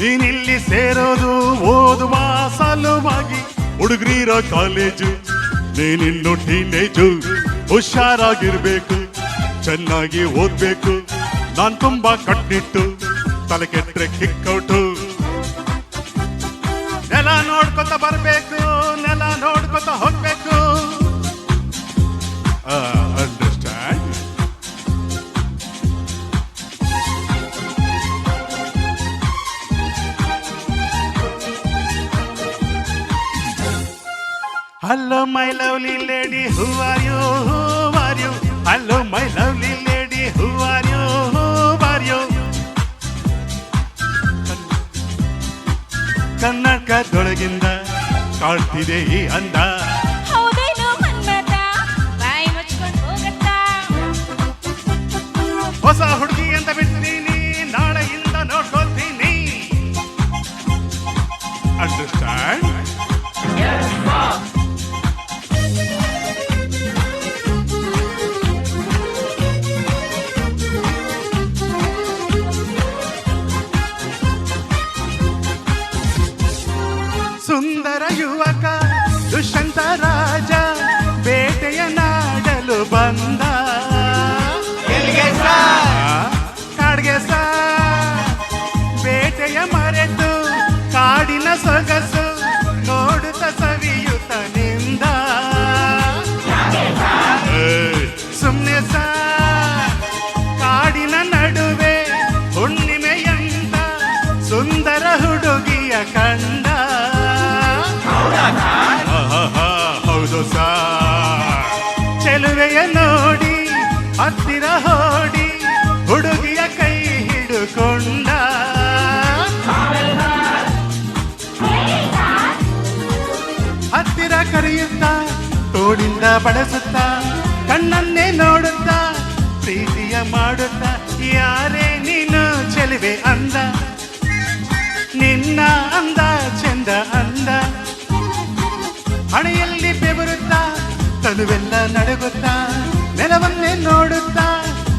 ನೀನಿಲ್ಲಿ ಸೇರೋದು ಓದುವ ಸಲುವಾಗಿ, ಹುಡುಗರಿರೋ ಕಾಲೇಜು, ನೀನಿನ್ನು ಟೀನೇಜು. ಹುಷಾರಾಗಿರ್ಬೇಕು, ಚೆನ್ನಾಗಿ ಓದ್ಬೇಕು. ನಾನ್ ತುಂಬಾ ಕಟ್ನಿಟ್ಟು, ತಲೆ ಕೆಟ್ರೆ ಕಿಕ್ಕೌಟು. ನೆಲ ನೋಡ್ಕೊತ ಬರ್ಬೇಕು, ನೆಲ ನೋಡ್ಕೊತ ಹೋಗ್ಬೇಕು. Understand? Hello my lovely lady, who are you, who are you? Hello my lovely lady, who are you, who are you? ಕನ್ನಡದೊಳಗಿಂದ ಕಾಣ್ತಿದೆ ಈ ಅಂದ. ಹೌದೇನು ಮನ್ಮತ, ಬಾಯಿ ಮುಚ್ಕೊಂಡು ಹೋಗತ್ತ. ಹೊಸ ಹುಡುಗಿ ಅಂತ ಬಿಡ್ತೀನಿ, ನಾಳೆಯಿಂದ ನೋಡ್ಕೊಳ್ತೀನಿ. ಅಂಡರ್ಸ್ಟ್ಯಾಂಡ್? ಸುಂದರ ಯುವಕ ದುಷ್ಯಂತ ರಾಜ ಬೇಟೆಯ ನಾಡಲು ಬಂದ. ಕಾಡ್ಗೆ ಸ ಬೇಟೆಯ ಮರೆತು ಕಾಡಿನ ಸೊಗಸು ನೋಡುತ್ತ ಸವಿಯುತ್ತ ನಿಂದ. ಸುಮ್ನೆ ಸ ಕಾಡಿನ ನಡುವೆ ಹುಣ್ಣಿಮೆಯಂತ ಸುಂದರ ಹುಡುಗಿಯ ಕಂಡ. ಹೌದು ಸಾ ಚೆಲುವೆಯ ನೋಡಿ ಹತ್ತಿರ ಹೋಡಿ ಹುಡುಗಿಯ ಕೈ ಹಿಡುಕೊಂಡ. ಹತ್ತಿರ ಕರೆಯುತ್ತಾ ತೋಡಿಂದ ಬಳಸುತ್ತಾ ಕಣ್ಣನ್ನೇ ನೋಡುತ್ತಾ ಪ್ರೀತಿಯ ಮಾಡುತ್ತಾ, ಯಾರೇ ನೀನು ಚೆಲುವೆ ಅಂದ, ನಿನ್ನ ಅಂದ ಚಂದ ಅಂದ. ಹಣೆಯಲ್ಲಿ ಬೆವರುತ್ತಾ ತನುವೆಲ್ಲ ನಡುಗುತ್ತಾ ನೆಲವನ್ನೇ ನೋಡುತ್ತಾ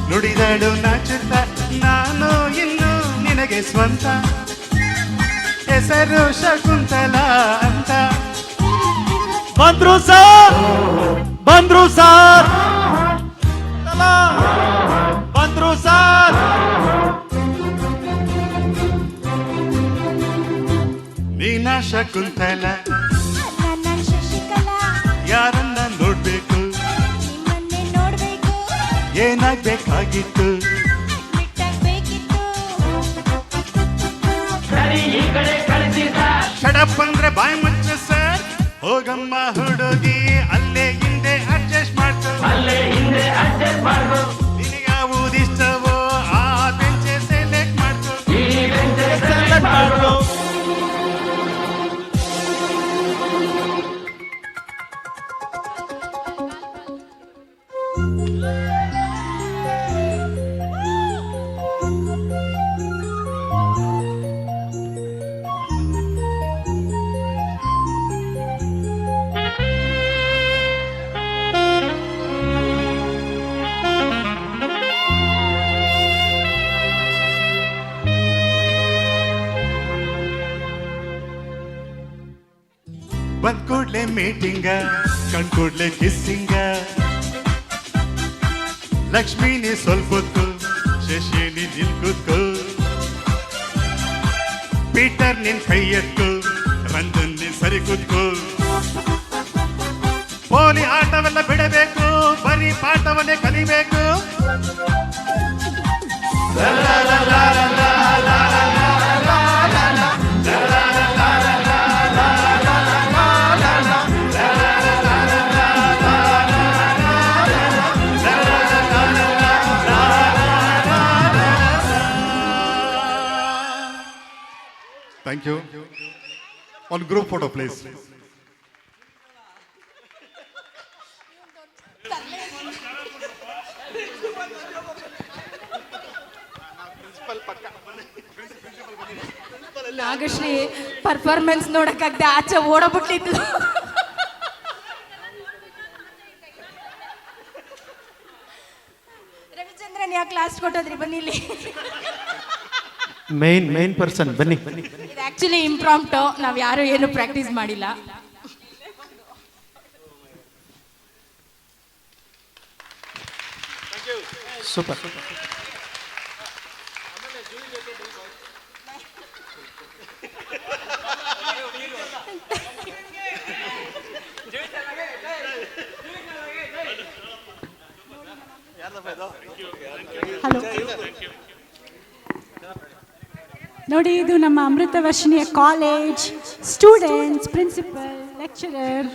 ನುಡಿದಳು ನಾಚುತ್ತಾ, ನಾನು ಇನ್ನು ನಿನಗೆ ಸ್ವಂತ, ಹೆಸರು ಶಕುಂತಲ ಅಂತ. ಬಂದ್ರು ಸರ್, ಬಂದ್ರು ಸರ್, ಬಂದ್ರು ಸರ್. ನೀನ ಶಕುಂತಲ, ನನ್ನ ಶಶಿಕಲಾ, ಯಾರನ್ನ ನೋಡ್ಬೇಕು, ನಿಮ್ಮನ್ನೇ ನೋಡ್ಬೇಕು, ಏನಾಗ್ಬೇಕಾಗಿತ್ತು, ಅಡ್ಮಿಟ್ ಆಗ್ಬೇಕಿತ್ತು. ಶಡಪ್ ಅಂದ್ರೆ ಬಾಯ್ ಮುಚ್ಚ ಸರ್. ಹೋಗಮ್ಮ ಹುಡುಗಿ ಅಲ್ಲೇ ಹಿಂದೆ ಅಡ್ಜಸ್ಟ್ ಮಾಡ್ಕೊ, ನಿನಗೆ ಯಾವುದು ಇಷ್ಟವೋ ಆ ಬೆಂಚೆ ಸೆಲೆಕ್ಟ್ ಮಾಡ್ಕೊ. ಬಂದ್ ಕೂಡ್ಲೆ ಮೀಟಿಂಗ, ಕಣ್ ಕೂಡ್ಲೆ ಕಿಸ್ಸಿಂಗ. ಲಕ್ಷ್ಮೀನಿ ಸ್ವಲ್ಪ ಹೊತ್ತು, ಶಶಿನಿ ನಿಲ್ಕುತ್ತು. ಪೀಟರ್ ನಿನ್ ಕೈ ಎತ್ತು, ರಂಜನ್ ನಿನ್ ಸರಿ ಕೂತ್ಕೋ. ಪೋಲಿ ಆಟವೆಲ್ಲ ಬಿಡಬೇಕು, ಬರೀ ಪಾಠವನ್ನೇ ಕಲಿಬೇಕು. Thank you. On group photo, please. Nagashree performance ನೋಡಕ್ಕಾಗದೆ ಆಚೆ ಓಡಬಿಟ್ಟಿದ್ಲು. ರವಿಚಂದ್ರನ್ ಯಾಕೆ ಲಾಸ್ಟ್ ಕೊಟ್ಟೋದ್ರಿ, ಬನ್ನಿಲ್ಲಿ. ಮೇನ್ ಪರ್ಸನ್ ಬನ್ನಿ. ಇದು ಆಕ್ಚುಲಿ ಇಂಪ್ರಾಂಪ್ಟು, ನಾವು ಯಾರು ಏನು ಪ್ರಾಕ್ಟೀಸ್ ಮಾಡಿಲ್ಲ. ಸೂಪರ್. ಹಲೋ ನೋಡಿ, ಇದು ನಮ್ಮ ಅಮೃತ ವರ್ಷಿಣಿಯ ಕಾಲೇಜ್ ಸ್ಟೂಡೆಂಟ್ಸ್, ಪ್ರಿನ್ಸಿಪಲ್, ಲೆಕ್ಚರರ್.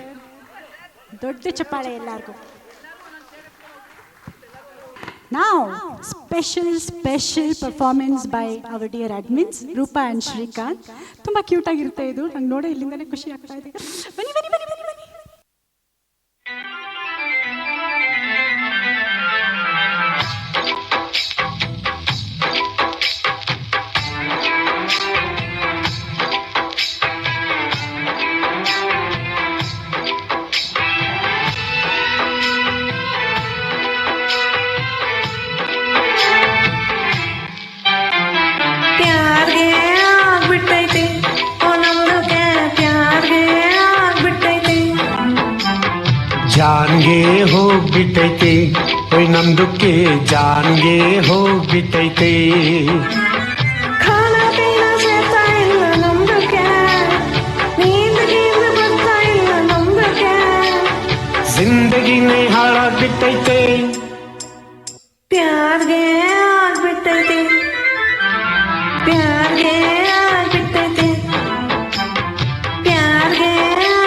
ದೊಡ್ಡ ಚಪ್ಪಾಳೆ ಎಲ್ಲರಿಗೂ. Now, special performance by our dear admins, Rupa and Shrikant. ತುಂಬ ಕ್ಯೂಟ್ ಆಗಿರುತ್ತೆ ಇದು, ನಂಗೆ ನೋಡಿ ಇಲ್ಲಿಂದಲೇ ಖುಷಿ ಆಗ್ತಾ ಇದೆ. ಬನ್ನಿ ಬನ್ನಿ ಬನ್ನಿ ಬನ್ನಿ ಬನ್ನಿ. ಜಾನ್ಗೆ ಹೋಗ್ಬಿಟ್ಟೈತೆ ಒಯ್ ನಮ್ದುಕ್ಕೆ ಜಾನ್ಗೆ ಹೋಗ್ಬಿಟ್ಟೈತೆ. ಖಾನ ಪೀನ ಸೇರ್ತಾ ಇಲ್ಲ ನಮ್ದುಕ್ಕೆ, ನೀಂದು ಗೀಂದು ಬರ್ತಾ ಇಲ್ಲ ನಮ್ದುಕ್ಕೆ, ಜಿಂದಗಿನೇ ಹಾಳಾಗ್ಬಿಟ್ಟೈತೆ. ಪ್ಯಾರ್ಗೆ ಆಗ್ಬಿಟ್ಟೈತೆ, ಪ್ಯಾರ್ಗೆ ಆಗ್ಬಿಟ್ಟೈತೆ, ಪ್ಯಾರ್ಗೆ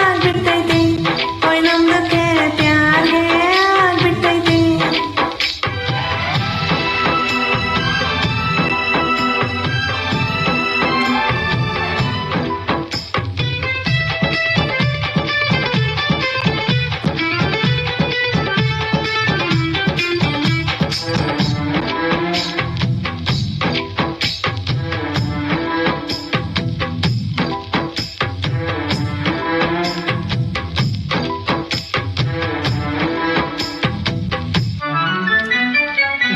ಆಗ್ಬಿಟ್ಟೈತೆ ಒಯ್ ನಮ್ದುಕ್ಕೆ, ಪ್ಯಾರ್ಗೆ ಆಗ್ಬಿಟ್ಟೈತೆ.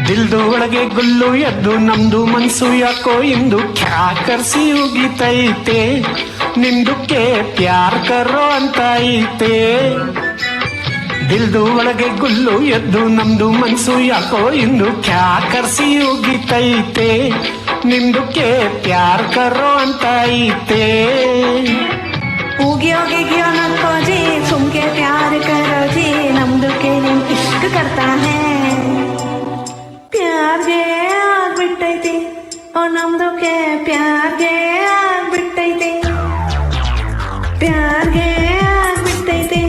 ದಿಲ್ದು ಒಳಗೆ ಗುಲ್ಲು ಎದ್ದು ನಮ್ದು ಮನ್ಸು ಯಾಕೋ ಇಂದು ಕ್ಯಾಕರ್ಸಿ ಉಗಿತೈತೆ. ನಿಮ್ದುಕ್ಕೆ ಪ್ಯಾರ್ ಕರೋ ಅಂತ ಐತೆ. ದಿಲ್ದು ಒಳಗೆ ಗುಲ್ಲು ಎದ್ದು ನಮ್ದು ಮನ್ಸು ಯಾಕೋ ಇಂದು ಕ್ಯಾಕರ್ಸಿ ಉಗಿತೈತೆ. ನಿಮ್ದುಕ್ಕೆ ಪ್ಯಾರ್ ಕರೋ ಅಂತ ಐತೆ. उगियो गिगियो नको जी, सुन के प्यार करो जी, नमदू के निम इश्क करता है. प्यार गे आग बिट्टैते ओ नमदू के, प्यार गे आग बिट्टैते, प्यार गे आग बिट्टैते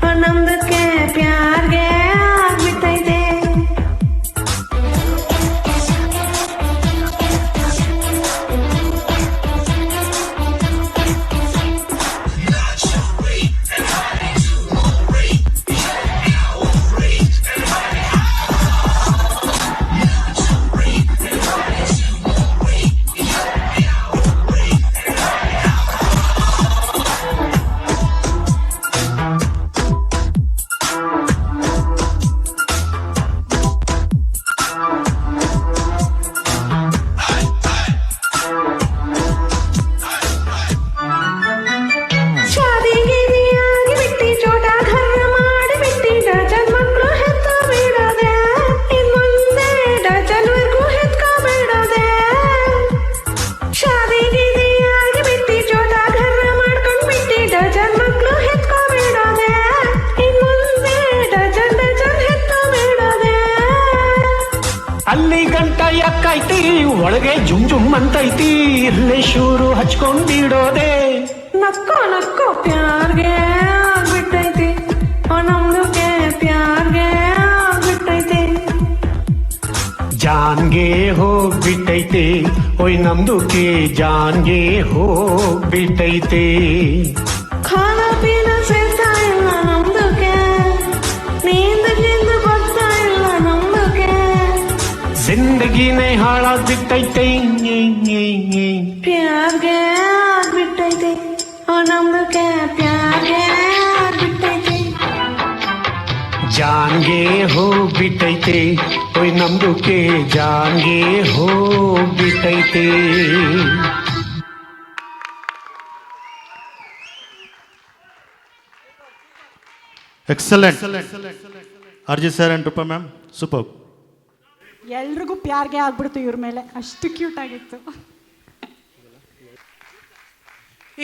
ओ नमदू के, प्यार गे आग बिट्टैते. ಅಲ್ಲಿ ಗಂಟ ಯಾಕೈತಿ ಒಳಗೆ ಜುಮ್ ಜುಮ್ ಅಂತೈತಿ. ಇಲ್ಲೇ ಶೂರು ಹಚ್ಕೊಂಡಿಡೋದೆ. ನಕ್ಕೋ ನಕ್ಕೋ ಪ್ಯಾರ್ಗೆ ಆಗ್ಬಿಟ್ಟೈತಿ ಓ ನಮ್ದುಕ್ಕೆ, ಪ್ಯಾರ್ಗೆ ಆಗ್ಬಿಟ್ಟೈತಿ. ಜಾನ್ಗೆ ಹೋಗ್ಬಿಟ್ಟೈತೆ ಒಯ್ ನಮ್ದುಕ್ಕೆ, ಜಾನ್ಗೆ ಹೋಗ್ಬಿಟ್ಟೈತೆ. ಖಾನ ಪೀನ ಸೇರ್ತಾ ಇಲ್ಲ ನಮ್ದುಕ್ಕೆ, ನೀಂದು ಗಿಂದು ಬರ್ತಾ ಇಲ್ಲ ನಮ್ದುಕ್ಕೆ, ಜಿಂದಗಿನೇ ಹಾಳಾಗ್ಬಿಟ್ಟೈತೆ. ಪ್ಯಾರ್ಗೆ ಆಗ್ಬಿಟ್ಟೈತಿ ಓ ನಮ್ದುಕ್ಕೆ, ಪ್ಯಾರ್ಗೆ ಆಗ್ಬಿಟ್ಟೈತಿ. ಜಾನ್ಗೆ ಹೋಗ್ಬಿಟ್ಟೈತೆ ಓಯ್ ನಂಬಿಕೆ ಜಾನ್ಗೆ ಹೋಗ್ಬಿಟ್ಟೈತೆ. ಎಕ್ಸಲೆಂಟ್. ಅರ್ಜಿ sir and Roopa ma'am super. ಎಲ್ರಿಗೂ ಪ್ಯಾರ್ಗೆ ಆಗ್ಬಿಡ್ತು ಇವ್ರ ಮೇಲೆ, ಅಷ್ಟು ಕ್ಯೂಟ್ ಆಗಿತ್ತು.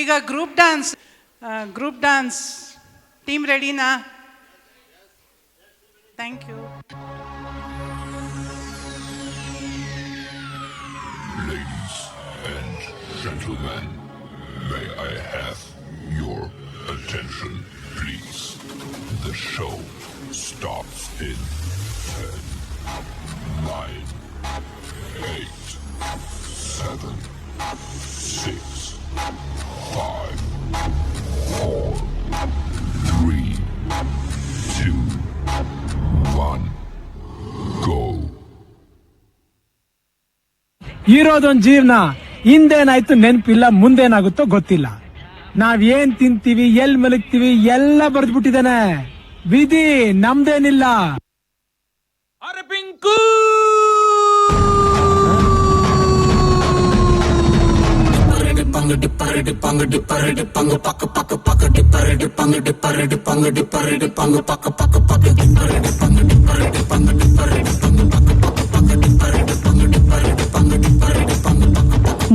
ಈಗ ಗ್ರೂಪ್ ಡ್ಯಾನ್ಸ್ ಟೀಮ್ ರೆಡಿನಾ? Thank you. Ladies and gentlemen, may I have your attention, please? The show starts in 10, 9, 8, 7, 6, 5, 4, 3, 2, 1, go. ಇರೋದೊಂದು ಜೀವನ, ಹಿಂದೇನಾಯ್ತು ನೆನಪಿಲ್ಲ, ಮುಂದೇನಾಗುತ್ತೋ ಗೊತ್ತಿಲ್ಲ. ನಾವ್ ಏನ್ ತಿಂತೀವಿ, ಎಲ್ ಮಲಗ್ತೀವಿ ಎಲ್ಲ ಬರ್ದ್ಬಿಟ್ಟಿದ್ದಾನೆ. ವಿಧಿ ನಮ್ದೇನಿಲ್ಲ. ಅರೆ ಪಿಂಕು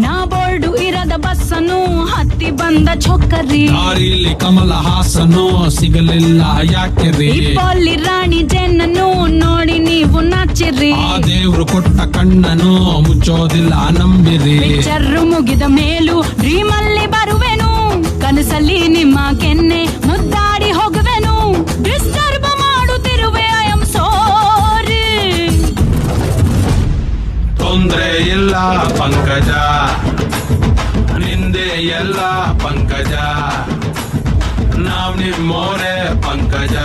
ನಾ ಬೋರ್ಡು ಇರದ ಬಸ್ಸನು ಹತ್ತಿ ಬಂದ ಚೊಕ್ಕರಿ, ದಾರಿಲಿ ಕಮಲ ಹಾಸನು ಸಿಗಲಿಲ್ಲ ಯಾಕೆರಿ, ಇಪ್ಪಲ್ಲಿ ರಾಣಿ ಜೆನ್ನನು ನೋಡಿ ನೀವು ನಾಚಿರಿ, ಆ ದೇವ್ರು ಕೊಟ್ಟ ಕಣ್ಣನು ಮುಚ್ಚೋದಿಲ್ಲ ನಂಬಿರಿ. ಪಿಕ್ಚರ್ ಮುಗಿದ ಮೇಲೂ ಡ್ರೀಮ್ ಅಲ್ಲಿ ಬರುವೆನು, ಕನಸಲ್ಲಿ ನಿಮ್ಮ ಕೆನ್ನೆ ಮುದ್ದಾಡಿ ಹೋಗುವೆನು, ಡಿಸ್ಟರ್ಬ್ ಮಾಡುತ್ತಿರುವೆ ಐ ಆಮ್ ಸಾರಿ. ತೊಂದ್ರೆ ಇಲ್ಲ ಪಂಕಜ, ನಿಂದೆ ಎಲ್ಲ ಪಂಕಜ, ನಾವ್ ನಿಮ್ಮೋರೆ ಪಂಕಜ.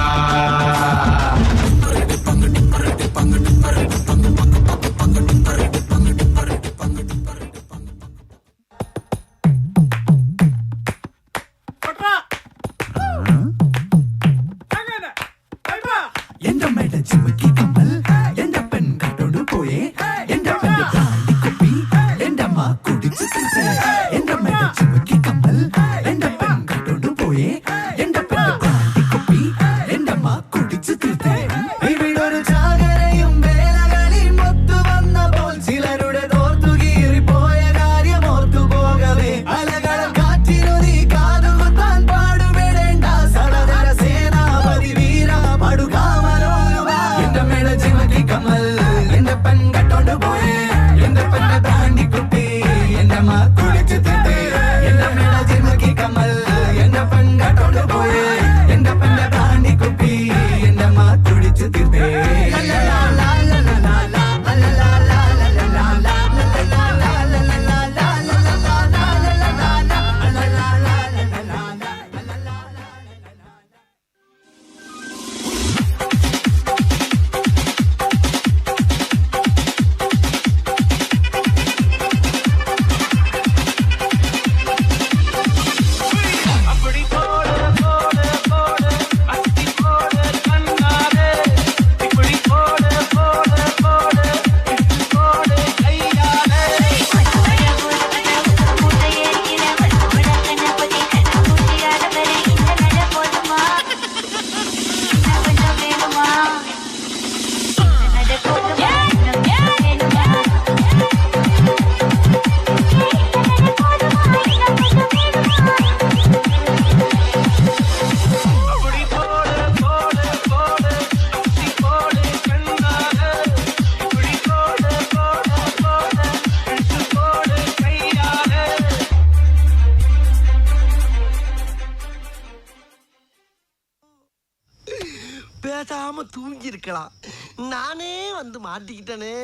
பேசாம தூங்கி இருக்கலாம், நானே வந்து மாட்டிக்கிட்டனே.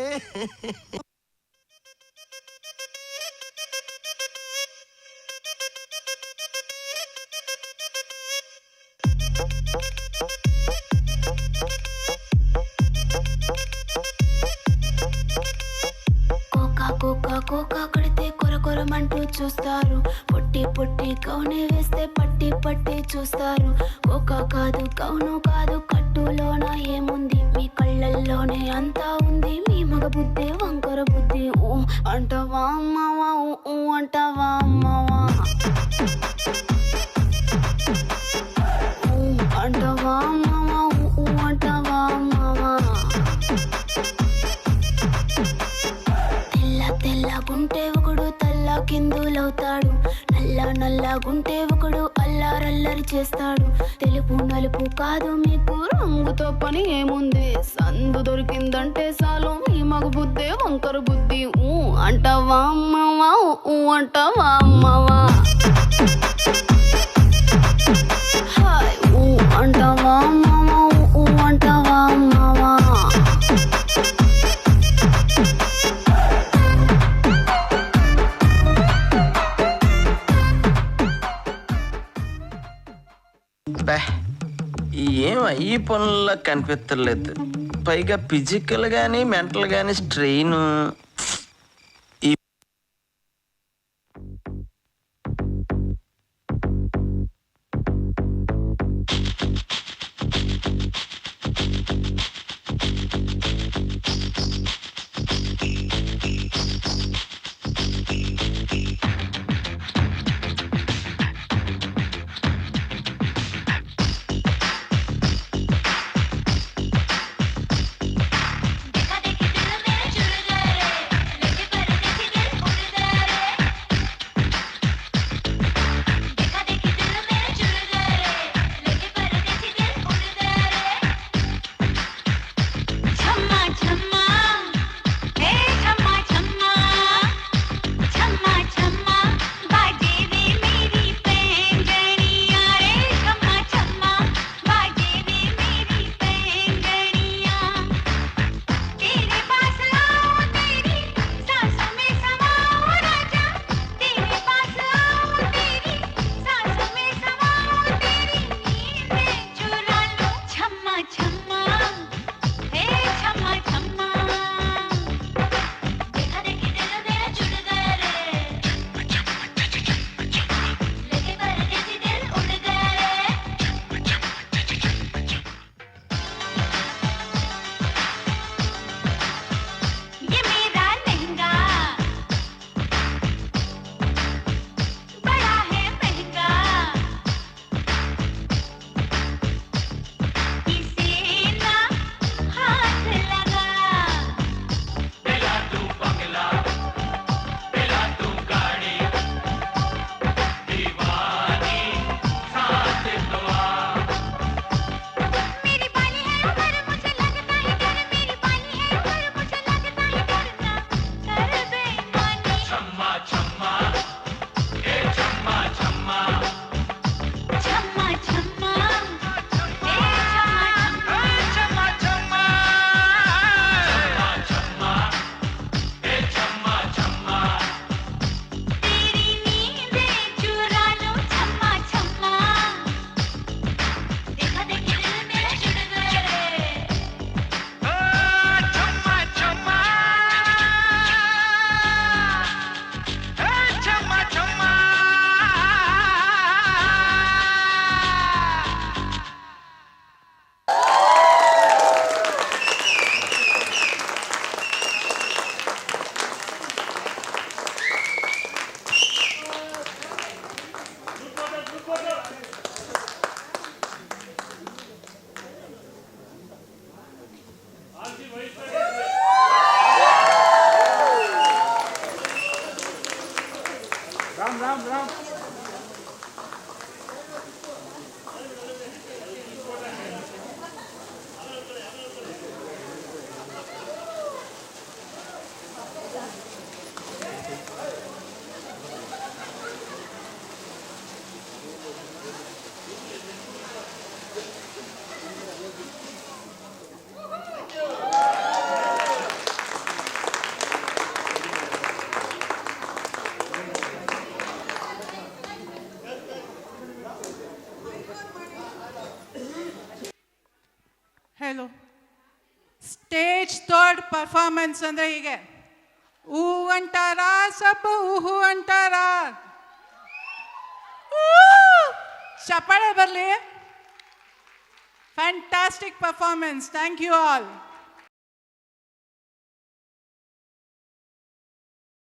ಕೋಕಾ ಕೋಕಾ ಕೋಕಾ ಕಡಿತೆ ಕೊರ ಕೊರ ಮಂಟ అంటూ చూస్తారు, పొట్టి పొట్టి కౌనే వేస్తే పట్టి పట్టి చూస్తారు. ఒక కాదు కౌను కాదు కట్టులోన ఏముంది, మీ కళ్ళల్లోనే అంతా ఉంది, మీ మగ బుద్ధి వంకర బుద్ధి. ఊ అంటావా అమ్మవా, ఊ అంటావా అమ్మవా, ఊ అంటావా అమ్మవా, ఊ అంటావా అమ్మవా. తెల్ల తెల్లగుంటే ఒకడు తల్ల కిందులవుతాడు, నల్ల నల్లగుంటే ఒకడు అల్లారల్లరి చేస్తాడు. తెలుపు నలుపు కాదు మీకు రంగుతో పని ఏముంది, సందు దొరికిందంటే చాలు మీ మగ బుద్ధి వంకర బుద్ధి. ఊ అంటావా అమ్మవా, ఊ అంటావా అమ్మవా, హాయ్ ఊ అంటావా అమ్మవా, ఊ అంటావా అమ్మవా. ఏం ఈ పనుల్లో కనిపించలేదు, పైగా ఫిజికల్ గానీ మెంటల్ గానీ స్ట్రెయిన్. ಹೇಳು. ಸ್ಟೇಜ್ ಥರ್ಡ್ ಪರ್ಫಾರ್ಮೆನ್ಸ್ ಅಂದರೆ ಹೀಗೆ ಊ ಅಂತಾರ ಸ್ವಲ್ಪ ಊಹು ಅಂತಾರ ಚಪ್ಪಾಳೆ ಬರಲಿ. Fantastic performance. Thank you all.